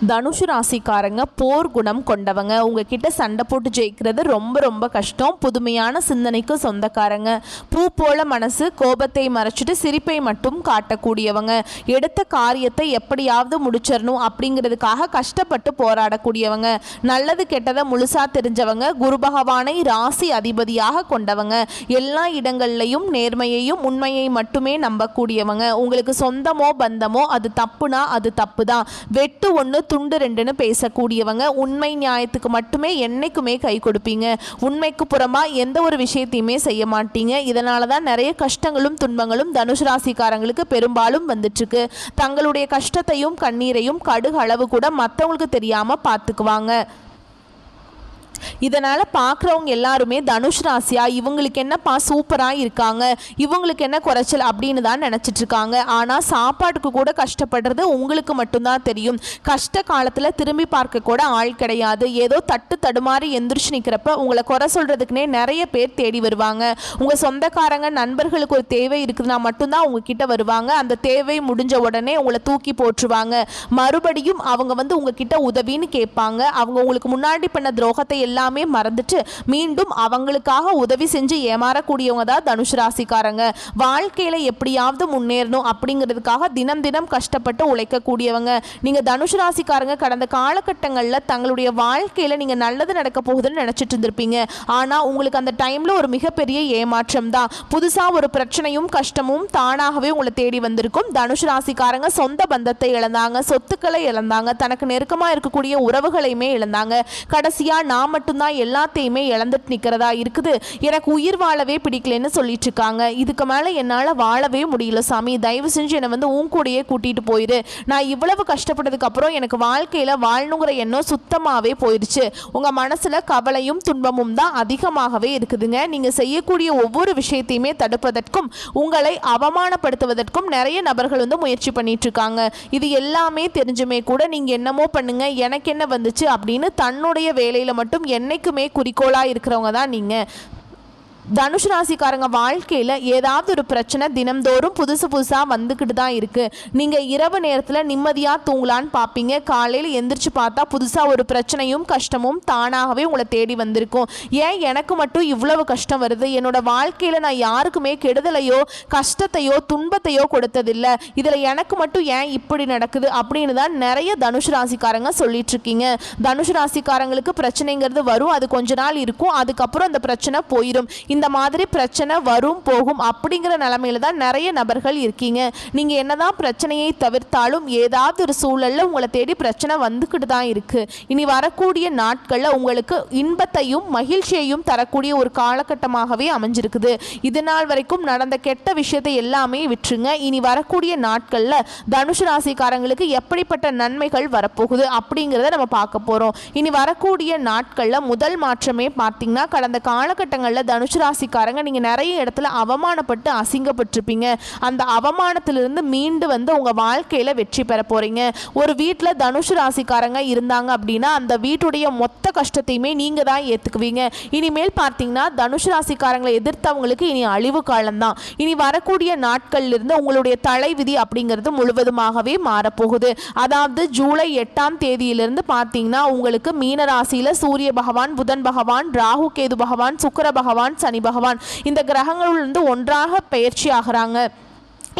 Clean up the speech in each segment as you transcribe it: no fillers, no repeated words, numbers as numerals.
தனுஷு ராசிக்காரங்க போர் குணம் கொண்டவங்க. உங்ககிட்ட சண்டை போட்டு ஜெயிக்கிறது ரொம்ப ரொம்ப கஷ்டம். புதுமையான சிந்தனைக்கு சொந்தக்காரங்க. பூ போல மனசு, கோபத்தை மறைச்சிட்டு சிரிப்பை மட்டும் காட்டக்கூடியவங்க. எடுத்த காரியத்தை எப்படியாவது முடிச்சிடணும் அப்படிங்கிறதுக்காக கஷ்டப்பட்டு போராடக்கூடியவங்க. நல்லது கெட்டதை முழுசா தெரிஞ்சவங்க. குரு பகவானை ராசி அதிபதியாக கொண்டவங்க. எல்லா இடங்கள்லையும் நேர்மையையும் உண்மையை மட்டுமே நம்பக்கூடியவங்க. உங்களுக்கு சொந்தமோ பந்தமோ அது தப்புனா அது தப்பு தான். வெட்டு ஒன்று துண்டு ரெண்டுன்னு பேசக்கூடியவங்க. உண்மை நியாயத்துக்கு மட்டுமே என்னைக்குமே கை கொடுப்பீங்க. உண்மைக்கு புறமா எந்த ஒரு விஷயத்தையுமே செய்ய மாட்டீங்க. இதனால தான் நிறைய கஷ்டங்களும் துன்பங்களும் தனுஷ் ராசிக்காரங்களுக்கு பெரும்பாலும் வந்துட்டு இருக்கு. தங்களுடைய கஷ்டத்தையும் கண்ணீரையும் கடுகு அளவு கூட மற்றவங்களுக்கு தெரியாம பார்த்துக்குவாங்க. இதனால் பார்க்குறவங்க எல்லாருமே தனுஷ் ராசியா இவங்களுக்கு என்னப்பா சூப்பராக இருக்காங்க, இவங்களுக்கு என்ன குறைச்சல் அப்படின்னு தான் நினச்சிட்டு இருக்காங்க. ஆனால் சாப்பாட்டுக்கு கூட கஷ்டப்படுறது உங்களுக்கு மட்டும்தான் தெரியும். கஷ்ட காலத்தில் திரும்பி பார்க்க கூட ஆள் கிடையாது. ஏதோ தட்டு தடுமாறி எந்திரிச்சு நிற்கிறப்ப உங்களை குறை சொல்கிறதுக்குனே நிறைய பேர் தேடி வருவாங்க. உங்கள் சொந்தக்காரங்க நண்பர்களுக்கு ஒரு தேவை இருக்குதுன்னா மட்டும்தான் உங்ககிட்ட வருவாங்க. அந்த தேவை முடிஞ்ச உடனே உங்களை தூக்கி போட்டுருவாங்க. மறுபடியும் அவங்க உங்ககிட்ட உதவின்னு கேட்பாங்க. அவங்க உங்களுக்கு முன்னாடி பண்ண துரோகத்தை எல்லாமே மறந்துட்டு மீண்டும் அவங்களுக்காக உதவி செஞ்சு ஏமாறக்கூடியவங்க தான் தனுஷ் ராசிக்காரங்க. வாழ்க்கையில எப்படியாவது முன்னேறணும் அப்படிங்கிறதுக்காக தினம் தினம் கஷ்டப்பட்டு உழைக்கக்கூடியவங்க. நீங்க தனுஷ் ராசிக்காரங்க கடந்த காலகட்டங்களில் தங்களுடைய வாழ்க்கையில நீங்க நல்லது நடக்க போகுதுன்னு நினைச்சிட்டு இருந்திருப்பீங்க. ஆனா உங்களுக்கு அந்த டைம்ல ஒரு மிகப்பெரிய ஏமாற்றம் தான். புதுசா ஒரு பிரச்சனையும் கஷ்டமும் தானாகவே உங்களை தேடி வந்திருக்கும். தனுஷ் ராசிக்காரங்க சொந்த பந்தத்தை இழந்தாங்க, சொத்துக்களை இழந்தாங்க, தனக்கு நெருக்கமா இருக்கக்கூடிய உறவுகளையுமே இழந்தாங்க. கடைசியா நான் மட்டும்தான் எல்லாத்தையுமே இழந்துட்டு நிற்கிறதா இருக்குது, எனக்கு உயிர் வாழவே பிடிக்கலன்னு சொல்லிட்டு இருக்காங்க. இதுக்கு மேலே என்னால் வாழவே முடியல சாமி, தயவு செஞ்சு என்னை உன் கூடயே கூட்டிகிட்டு போயிரு. நான் இவ்வளவு கஷ்டப்பட்டதுக்கு அப்புறம் எனக்கு வாழ்க்கையில் வாழணுங்கிற எண்ணம் சுத்தமாகவே போயிடுச்சு. உங்கள் மனசில் கவலையும் துன்பமும் தான் அதிகமாகவே இருக்குதுங்க. நீங்கள் செய்யக்கூடிய ஒவ்வொரு விஷயத்தையுமே தடுப்பதற்கும் உங்களை அவமானப்படுத்துவதற்கும் நிறைய நபர்கள் முயற்சி பண்ணிட்டு இருக்காங்க. இது எல்லாமே தெரிஞ்சுமே கூட நீங்கள் என்னமோ பண்ணுங்க, எனக்கு என்ன வந்துச்சு அப்படின்னு தன்னுடைய வேலையில் மட்டும் என்னைக்குமே குறிக்கோளா இருக்கிறவங்க தான் நீங்க. தனுஷ் ராசிக்காரங்க வாழ்க்கையில் ஏதாவது ஒரு பிரச்சனை தினம்தோறும் புதுசாக வந்துக்கிட்டு தான் இருக்குது. நீங்கள் இரவு நேரத்தில் நிம்மதியாக தூங்கலான்னு பார்ப்பீங்க. காலையில் எந்திரிச்சு பார்த்தா புதுசாக ஒரு பிரச்சனையும் கஷ்டமும் தானாகவே உங்களை தேடி வந்திருக்கும். ஏன் எனக்கு மட்டும் இவ்வளவு கஷ்டம் வருது, என்னோட வாழ்க்கையில் நான் யாருக்குமே கெடுதலையோ கஷ்டத்தையோ துன்பத்தையோ கொடுத்ததில்லை, இதில் எனக்கு மட்டும் ஏன் இப்படி நடக்குது அப்படின்னு தான் நிறைய தனுஷ் ராசிக்காரங்க சொல்லிட்டு இருக்கீங்க. தனுஷ் ராசிக்காரங்களுக்கு பிரச்சனைங்கிறது வரும், அது கொஞ்ச நாள் இருக்கும், அதுக்கப்புறம் அந்த பிரச்சனை போயிடும். இந்த மாதிரி பிரச்சனை வரும் போகும் அப்படிங்கிற நிலைமையில தான் நிறைய நபர்கள் இருக்கீங்க. நீங்க என்னதான் பிரச்சனையை தவிர்த்தாலும் ஏதாவது ஒரு சூழல்ல உங்களை தேடி பிரச்சனை வந்துக்கிட்டு தான் இருக்கு. இனி வரக்கூடிய நாட்கள்ல உங்களுக்கு இன்பத்தையும் மகிழ்ச்சியையும் தரக்கூடிய ஒரு காலகட்டமாகவே அமைஞ்சிருக்குது. இது நாள் வரைக்கும் நடந்த கெட்ட விஷயத்தை எல்லாமே விட்டுருங்க. இனி வரக்கூடிய நாட்கள்ல தனுஷ் ராசிக்காரங்களுக்கு எப்படிப்பட்ட நன்மைகள் வரப்போகுது அப்படிங்கிறத நம்ம பார்க்க போறோம். இனி வரக்கூடிய நாட்கள்ல முதல் மாற்றமே பார்த்தீங்கன்னா, கடந்த காலகட்டங்களில் தனுஷ் ராசிக்காரங்க நீங்க நிறைய இடத்துல அவமானப்பட்டு அசிங்கப்பட்டிருப்பீங்க. அந்த அவமானத்திலிருந்து மீண்டு உங்க வாழ்க்கையில வெற்றி பெற போறீங்க. ஒரு வீட்டில் தனுஷ் ராசிக்காரங்க இருந்தாங்க அப்படின்னா அந்த வீட்டுடைய மொத்த கஷ்டத்தையுமே நீங்க தான் ஏத்துக்குவீங்க. இனிமேல் பார்த்தீங்கன்னா தனுஷ் ராசிக்காரங்களை எதிர்த்தவங்களுக்கு இனி அழிவு காலம்தான். இனி வரக்கூடிய நாட்கள்ல இருந்து உங்களுடைய தலைவிதி அப்படிங்கிறது முழுவதுமாகவே மாறப்போகுது. அதாவது ஜூலை 8ஆம் தேதியிலிருந்து பார்த்தீங்கன்னா உங்களுக்கு மீன ராசியில சூரிய பகவான், புதன் பகவான், ராகு கேது பகவான், சுக்கிர பகவான், சனி பகவான் இந்த கிரகங்களிலிருந்து ஒன்றாக பயிற்சி ஆகிறாங்க.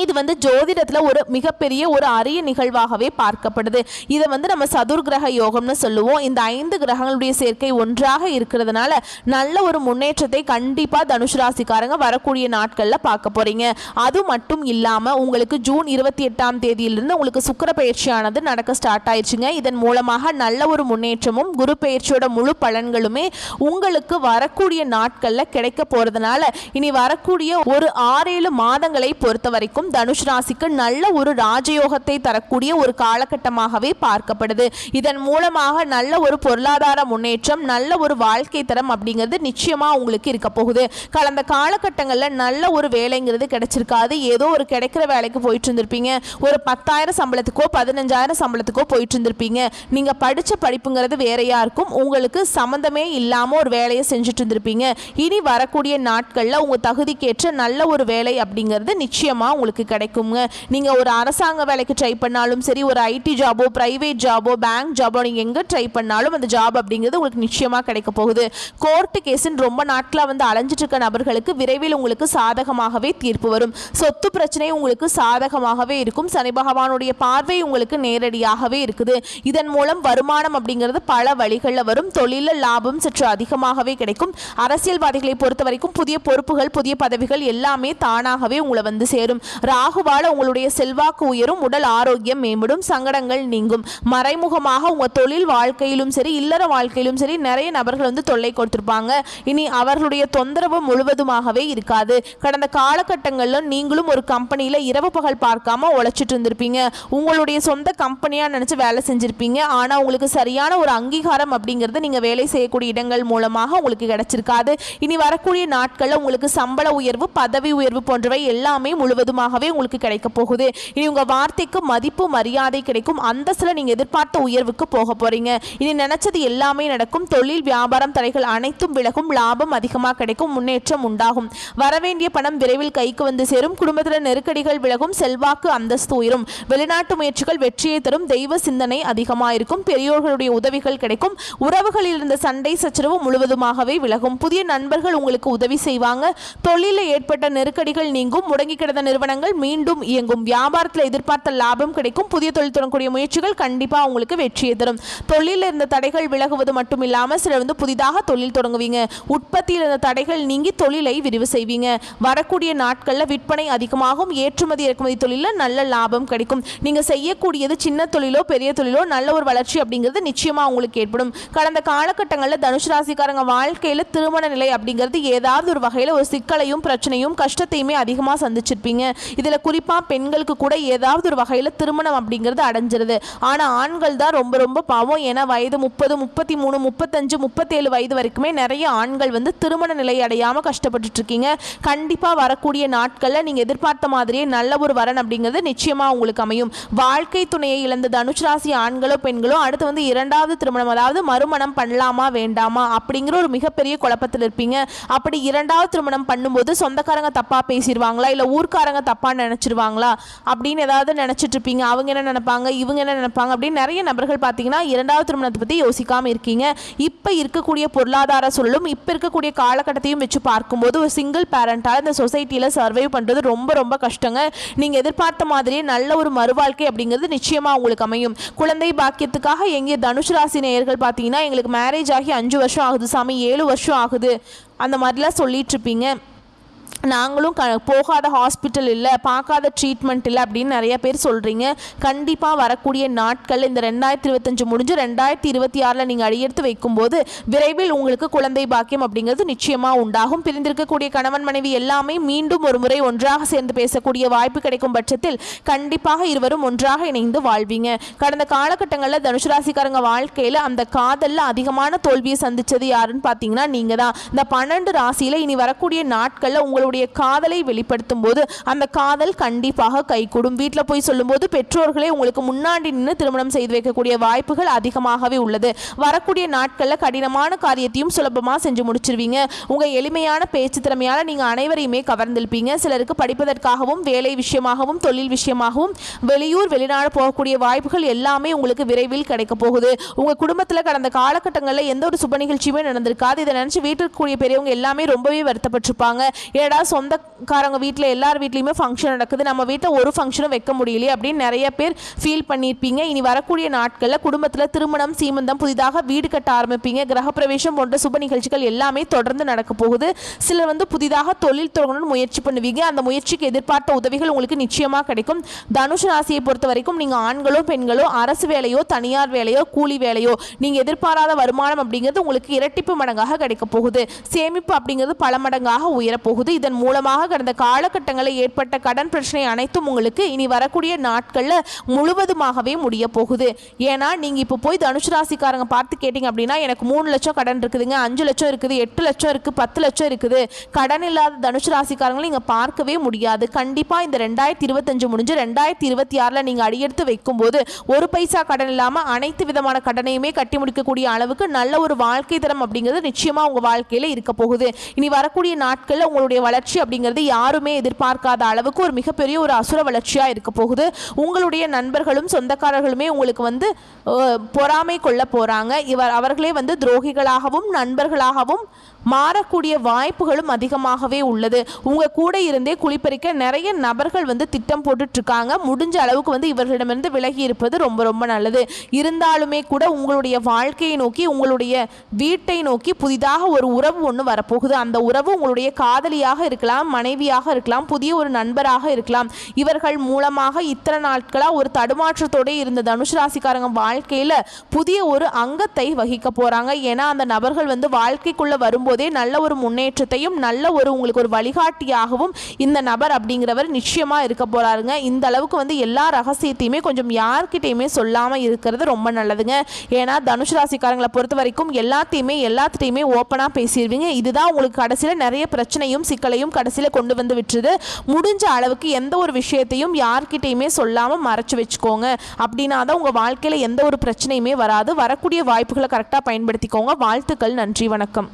இது ஜோதிடத்தில் ஒரு மிகப்பெரிய ஒரு அரிய நிகழ்வாகவே பார்க்கப்படுது. இதை நம்ம சதுர்கிரக யோகம்னு சொல்லுவோம். இந்த 5 கிரகங்களுடைய சேர்க்கை ஒன்றாக இருக்கிறதுனால நல்ல ஒரு முன்னேற்றத்தை கண்டிப்பாக தனுஷ் ராசிக்காரங்க வரக்கூடிய நாட்களில் பார்க்க போறீங்க. அது மட்டும் இல்லாமல் உங்களுக்கு ஜூன் 28ஆம் தேதியிலிருந்து உங்களுக்கு சுக்கிர பயிற்சியானது நடக்க ஸ்டார்ட் ஆயிடுச்சுங்க. இதன் மூலமாக நல்ல ஒரு முன்னேற்றமும் குரு பயிற்சியோட முழு பலன்களுமே உங்களுக்கு வரக்கூடிய நாட்களில் கிடைக்க போறதுனால இனி வரக்கூடிய ஒரு 6-7 மாதங்களை பொறுத்த வரைக்கும் தனுஷ் ராசிக்கு நல்ல ஒரு ராஜயோகத்தை தரக்கூடிய ஒரு காலகட்டமாகவே பார்க்கப்படுது. இதன் மூலமாக நல்ல ஒரு பொருளாதார முன்னேற்றம், நல்ல ஒரு வாழ்க்கை தரம் அப்படிங்கிறது நிச்சயமா உங்களுக்கு இருக்க போகுது. கடந்த காலகட்டங்களில் நல்ல ஒரு வேலைங்கிறது கிடைச்சிருக்காது. ஏதோ ஒரு கிடைக்கிற வேலைக்கு போயிட்டு இருந்திருப்பீங்க. ஒரு 10,000 சம்பளத்துக்கோ 15,000 சம்பளத்துக்கோ போயிட்டு இருந்திருப்பீங்க. நீங்க படிச்ச படிப்புங்கிறது வேறையா இருக்கும். உங்களுக்கு சம்பந்தமே இல்லாம ஒரு வேலையை செஞ்சுட்டு இருந்திருப்பீங்க. இனி வரக்கூடிய நாட்கள்ல உங்க தகுதிக்கேற்ற நல்ல ஒரு வேலை அப்படிங்கிறது நிச்சயமா உங்களுக்கு உங்களுக்கு கிடைக்குங்க. நீங்க ஒரு அரசாங்க வேலைக்கு ட்ரை பண்ணாலும் சரி, ஒரு ஐடி ஜாபோ, பிரைவேட் ஜாபோ, பேங்க் ஜாபோ, நீங்க எங்க ட்ரை பண்ணாலும் அந்த ஜாப் அப்படிங்கிறது உங்களுக்கு நிச்சயமா கிடைக்க போகுது. கோர்ட்டு கேஸ்ன்னு ரொம்ப நாட்களா அலைஞ்சிட்டு இருக்க நபர்களுக்கு விரைவில் உங்களுக்கு சாதகமாகவே தீர்ப்பு வரும். சொத்து பிரச்சனை உங்களுக்கு சாதகமாகவே இருக்கும். சனி பகவானுடைய பார்வை உங்களுக்கு நேரடியாகவே இருக்குது. இதன் மூலம் வருமானம் அப்படிங்கிறது பல வழிகளில் வரும். தொழிலில் லாபம் சற்று அதிகமாகவே கிடைக்கும். அரசியல்வாதிகளை பொறுத்த வரைக்கும் புதிய பொறுப்புகள், புதிய பதவிகள் எல்லாமே தானாகவே உங்களை சேரும். ராகுவால உங்களுடைய செல்வாக்கு உயரும். உடல் ஆரோக்கியம் மேம்படும். சங்கடங்கள் நீங்கும். மறைமுகமாக உங்க தொழில் வாழ்க்கையிலும் சரி, இல்லற வாழ்க்கையிலும் சரி நிறைய நபர்கள் தொல்லை கொடுத்திருப்பாங்க. இனி அவர்களுடைய தொந்தரவு முழுவதுமாகவே இருக்காது. கடந்த காலகட்டங்களில் நீங்களும் ஒரு கம்பெனியில் இரவு பகல் பார்க்காம உழைச்சிட்டு இருந்திருப்பீங்க. உங்களுடைய சொந்த கம்பெனியாக நினச்சி வேலை செஞ்சுருப்பீங்க. ஆனால் உங்களுக்கு சரியான ஒரு அங்கீகாரம் அப்படிங்கிறது நீங்கள் வேலை செய்யக்கூடிய இடங்கள் மூலமாக உங்களுக்கு கிடைச்சிருக்காது. இனி வரக்கூடிய நாட்களில் உங்களுக்கு சம்பள உயர்வு, பதவி உயர்வு போன்றவை எல்லாமே முழுவதுமாகவே உங்களுக்கு கிடைக்க போகுது. இனி உங்கள் வார்த்தைக்கு மதிப்பு, மரியாதை கிடைக்கும். அந்தஸ்தில் நீங்கள் எதிர்பார்த்த உயர்வுக்கு போக போறீங்க. இனி நினைச்சது எல்லாமே நடக்கும். தொழில், வியாபாரம் தடைகள் அனைத்தும் விலகும். லாபம் அதிகமாக கிடைக்கும். முன்னேற்றம் உண்டாகும். வரவேண்டிய பணம் விரைவில் கைக்கு சேரும். குடும்பத்தில் நெருக்கடிகள் விலகும். செல்வாக்கு, அந்தஸ்து உயரும். வெளிநாட்டு முயற்சிகள் வெற்றியை தரும். தெய்வ சிந்தனை அதிகமாக இருக்கும். பெரியோர்களுடைய உதவிகள் கிடைக்கும். உறவுகளில் இருந்த சண்டை சச்சரவு முழுவதுமாகவே விலகும். புதிய நண்பர்கள் உங்களுக்கு உதவி செய்வாங்க. தொழிலில் ஏற்பட்ட நெருக்கடிகள் நீங்கும். முடங்கி கிடந்த நிறுவனங்கள் மீண்டும் இயங்கும். வியாபாரத்தில் எதிர்பார்த்த லாபம் கிடைக்கும். புதிய தொழில் தொடங்கக்கூடிய முயற்சிகள் கண்டிப்பா உங்களுக்கு வெற்றியை தரும். தொழிலில் இருந்த தடைகள் விலகுவது மட்டும் இல்லாமல் சிலர் புதிதாக தொழில் தொடங்குவீங்க. உற்பத்தியில் இருந்த தடைகள் நீங்கி தொழிலை விரிவு செய்வீங்க. வரக்கூடிய நாட்களில் விற்பனை அதிகமாகும். ஏற்றுமதி இறக்குமதி தொழிலில் நல்ல லாபம் கிடைக்கும். நீங்க செய்யக்கூடியது சின்ன தொழிலோ பெரிய தொழிலோ நல்ல ஒரு வளர்ச்சி அப்படிங்கிறது நிச்சயமா உங்களுக்கு ஏற்படும். கடந்த காலகட்டங்களில் தனுசு ராசிக்காரங்க வாழ்க்கையில் திருமண நிலை அப்படிங்கிறது ஏதாவது ஒரு வகையில் ஒரு சிக்கலையும் பிரச்சனையும் கஷ்டத்தையுமே அதிகமாக சந்திச்சிருப்பீங்க. இதில் குறிப்பாக பெண்களுக்கு கூட ஏதாவது ஒரு வகையில் திருமணம் அப்படிங்கிறது அடைஞ்சிருது. ஆனால் ஆண்கள் தான் ரொம்ப ரொம்ப பாவம். ஏன்னா வயது 30, 33, 35, 37 வயது வரைக்குமே நிறைய ஆண்கள் திருமண நிலை அடையாமல் கஷ்டப்பட்டுட்டு இருக்கீங்க. கண்டிப்பாக வரக்கூடிய நாட்களில் நீங்கள் எதிர்பார்த்த மாதிரியே நல்ல ஒரு வரன் அப்படிங்கிறது நிச்சயமாக உங்களுக்கு அமையும். வாழ்க்கை துணையை இழந்த தனுசு ராசி ஆண்களோ பெண்களோ அடுத்து இரண்டாவது திருமணம், அதாவது மறுமணம் பண்ணலாமா வேண்டாமா அப்படிங்கிற ஒரு மிகப்பெரிய குழப்பத்தில் இருப்பீங்க. அப்படி இரண்டாவது திருமணம் பண்ணும்போது சொந்தக்காரங்க தப்பா பேசிடுவாங்களா, இல்லை ஊர்க்காரங்க தப்பா நினைச்சிருவாங்களா அப்படின்னு ஏதாவது நினைச்சிட்டு இருப்பீங்க. அவங்க என்ன நினைப்பாங்க, இவங்க என்ன நினைப்பாங்க அப்படின்னு நிறைய நபர்கள் பார்த்தீங்கன்னா இரண்டாவது திருமணத்தை பற்றி யோசிக்காம இருக்கீங்க. இப்போ இருக்கக்கூடிய பொருளாதார சூழலும் இப்போ இருக்கக்கூடிய காலகட்டத்தையும் வச்சு பார்க்கும்போது ஒரு சிங்கிள் பேரண்டால் இந்த சொசைட்டியில் சர்வைவ் பண்ணுறது ரொம்ப ரொம்ப கஷ்டங்க. நீங்கள் எதிர்பார்த்த மாதிரியே நல்ல ஒரு மறுவாழ்க்கை அப்படிங்கிறது நிச்சயமாக உங்களுக்கு அமையும். குழந்தை பாக்கியத்துக்காக எங்கே தனுசு ராசி நேயர்கள் பார்த்தீங்கன்னா எங்களுக்கு மேரேஜ் ஆகி 5 வருஷம் ஆகுது சாமி, 7 வருஷம் ஆகுது அந்த மாதிரிலாம் சொல்லிட்டு இருப்பீங்க. நாங்களும் போகாத ஹாஸ்பிட்டல் இல்லை, பார்க்காத ட்ரீட்மெண்ட் இல்லை அப்படின்னு நிறைய பேர் சொல்கிறீங்க. கண்டிப்பாக வரக்கூடிய நாட்கள் இந்த 2025 முடிஞ்சு 2026 நீங்கள் அடியெடுத்து வைக்கும்போது விரைவில் உங்களுக்கு குழந்தை பாக்கியம் அப்படிங்கிறது நிச்சயமாக உண்டாகும். பிரிந்திருக்கக்கூடிய கணவன் மனைவி எல்லாமே மீண்டும் ஒரு முறை ஒன்றாக சேர்ந்து பேசக்கூடிய வாய்ப்பு கிடைக்கும் பட்சத்தில் கண்டிப்பாக இருவரும் ஒன்றாக இணைந்து வாழ்வீங்க. கடந்த காலகட்டங்களில் தனுசு ராசிக்காரங்க வாழ்க்கையில் அந்த காதலில் அதிகமான தோல்வியை சந்தித்தது யாருன்னு பார்த்தீங்கன்னா நீங்கள் தான். இந்த 12 ராசியில் இனி வரக்கூடிய நாட்களில் உங்களுடைய காதலை வெளிப்படுத்தும் போது அந்த காதல் கண்டிப்பாக கைகூடும். வீட்டில் போய் சொல்லும்போது பெற்றோர்களே உங்களுக்கு முன்னாடி நின்று திருமணம் செய்து வைக்கக்கூடிய வாய்ப்புகள் அதிகமாகவே உள்ளது. வரக்கூடிய நாட்களில் கடினமான காரியத்தையும் சுலபமாக செஞ்சு முடிச்சிருவீங்க. உங்கள் எளிமையான பேச்சு திறமையால் நீங்கள் அனைவரையுமே கவர்ந்திருப்பீங்க. சிலருக்கு படிப்பதற்காகவும் வேலை விஷயமாகவும் தொழில் விஷயமாகவும் வெளியூர் வெளிநாடு போகக்கூடிய வாய்ப்புகள் எல்லாமே உங்களுக்கு விரைவில் கிடைக்க போகுது. உங்கள் குடும்பத்தில் கடந்த காலகட்டங்களில் எந்த ஒரு சுப நிகழ்ச்சியுமே நடந்திருக்காது. இதை நினச்சி வீட்டில் கூடிய பெரியவங்க எல்லாமே ரொம்பவே வருத்தப்பட்டிருப்பாங்க. ஏடா சொந்தக்காரங்க வீட்டில் எல்லார் வீட்லையுமே ஃபங்க்ஷன் நடக்குது, நம்ம வீட்டில் ஒரு ஃபங்க்ஷனும் வைக்க முடியலையே அப்படின்னு நிறைய பேர் ஃபீல் பண்ணியிருப்பீங்க. இனி வரக்கூடிய நாட்களில் குடும்பத்தில் திருமணம், சீமந்தம், புதிதாக வீடு கட்ட ஆரம்பிப்பீங்க. கிரகப்பிரவேசம் போன்ற சுப நிகழ்ச்சிகள் எல்லாமே தொடர்ந்து நடக்க போகுது. சிலர் புதிதாக தொழில் தொடங்கணும்னு முயற்சி பண்ணுவீங்க. அந்த முயற்சிக்கு எதிர்பார்த்த உதவிகள் உங்களுக்கு நிச்சயமாக கிடைக்கும். தனுசு ராசியை பொறுத்த வரைக்கும் நீங்கள் ஆண்களோ பெண்களோ அரசு வேலையோ தனியார் வேலையோ கூலி வேலையோ நீங்கள் எதிர்பாராத வருமானம் அப்படிங்கிறது உங்களுக்கு இரட்டிப்பு மடங்காக கிடைக்க போகுது. சேமிப்பு அப்படிங்கிறது பல மடங்காக உயரப்போகுது. இதன் மூலமாக கடந்த காலகட்டங்களில் ஏற்பட்ட கடன் பிரச்சனை அனைத்தும் உங்களுக்கு இனி வரக்கூடிய நாட்களில் முழுவதுமாகவே முடிய போகுது. ஏன்னா நீங்கள் இப்போ போய் தனுசு ராசிக்காரங்க பார்த்து கேட்டிங்க அப்படின்னா எனக்கு 3 லட்சம் கடன் இருக்குதுங்க, 5 லட்சம் இருக்குது, 8 லட்சம் இருக்குது, 10 லட்சம் இருக்குது. கடன் இல்லாத தனுசு ராசிக்காரங்களை நீங்கள் பார்க்கவே முடியாது. கண்டிப்பாக இந்த 2025 முடிஞ்சு 2026 நீங்கள் அடியெடுத்து வைக்கும்போது ஒரு பைசா கடன் இல்லாமல் அனைத்து விதமான கடனையுமே கட்டி முடிக்கக்கூடிய அளவுக்கு நல்ல ஒரு வாழ்க்கை தரம் அப்படிங்கிறது நிச்சயமாக உங்கள் வாழ்க்கையில் இருக்க போகுது. இனி வரக்கூடிய நாட்களில் உங்களுடைய வளர்ச்சி அப்படிங்கிறது யாருமே எதிர்பார்க்காத அளவுக்கு ஒரு மிகப்பெரிய ஒரு அசுர வளர்ச்சியாக இருக்க போகுது. உங்களுடைய நண்பர்களும் சொந்தக்காரர்களுமே உங்களுக்கு வந்து பொறாமை கொள்ள போகிறாங்க. அவர்களே வந்து துரோகிகளாகவும் நண்பர்களாகவும் மாறக்கூடிய வாய்ப்புகளும் அதிகமாகவே உள்ளது. உங்கள் கூட இருந்தே குளிப்பறிக்க நிறைய நபர்கள் வந்து திட்டம் போட்டுட்ருக்காங்க. முடிஞ்ச அளவுக்கு வந்து இவர்களிடமிருந்து விலகி இருப்பது ரொம்ப ரொம்ப நல்லது. இருந்தாலுமே கூட உங்களுடைய வாழ்க்கையை நோக்கி, உங்களுடைய வீட்டை நோக்கி புதிதாக ஒரு உறவு ஒன்று வரப்போகுது. அந்த உறவு உங்களுடைய காதலியாக இருக்கலாம், மனைவியாக இருக்கலாம், புதிய ஒரு நண்பராக இருக்கலாம். இவர்கள் மூலமாக இத்தனை நாட்களாக ஒரு தடுமாற்றத்தோடு இருந்த தனுசு ராசிக்காரங்க வாழ்க்கையில் புதிய ஒரு அங்கத்தை வகிக்க போகிறாங்க. ஏன்னா அந்த நபர்கள் வந்து வாழ்க்கைக்குள்ளே வரும்போதே நல்ல ஒரு முன்னேற்றத்தையும் நல்ல ஒரு உங்களுக்கு ஒரு வழிகாட்டியாகவும் இந்த நபர் அப்படிங்கிறவர் நிச்சயமாக இருக்க போகிறாருங்க. இந்த அளவுக்கு வந்து எல்லா ரகசியத்தையுமே கொஞ்சம் யார்கிட்டையுமே சொல்லாமல் இருக்கிறது ரொம்ப நல்லதுங்க. ஏன்னா தனுசு ராசிக்காரங்களை பொறுத்த வரைக்கும் எல்லாத்தையுமே ஓப்பனாக பேசிடுவீங்க. இதுதான் உங்களுக்கு கடைசியில் நிறைய பிரச்சனையும் சிக்கலையும் கடைசியில் கொண்டு வந்து விட்டுருது. முடிஞ்ச அளவுக்கு எந்த ஒரு விஷயத்தையும் யார்கிட்டையுமே சொல்லாமல் மறைச்சு வச்சுக்கோங்க. அப்படின்னா தான் உங்கள் வாழ்க்கையில் எந்த ஒரு பிரச்சனையுமே வராது. வரக்கூடிய வாய்ப்புகளை கரெக்டாக பயன்படுத்திக்கோங்க. வாழ்த்துக்கள். நன்றி. வணக்கம்.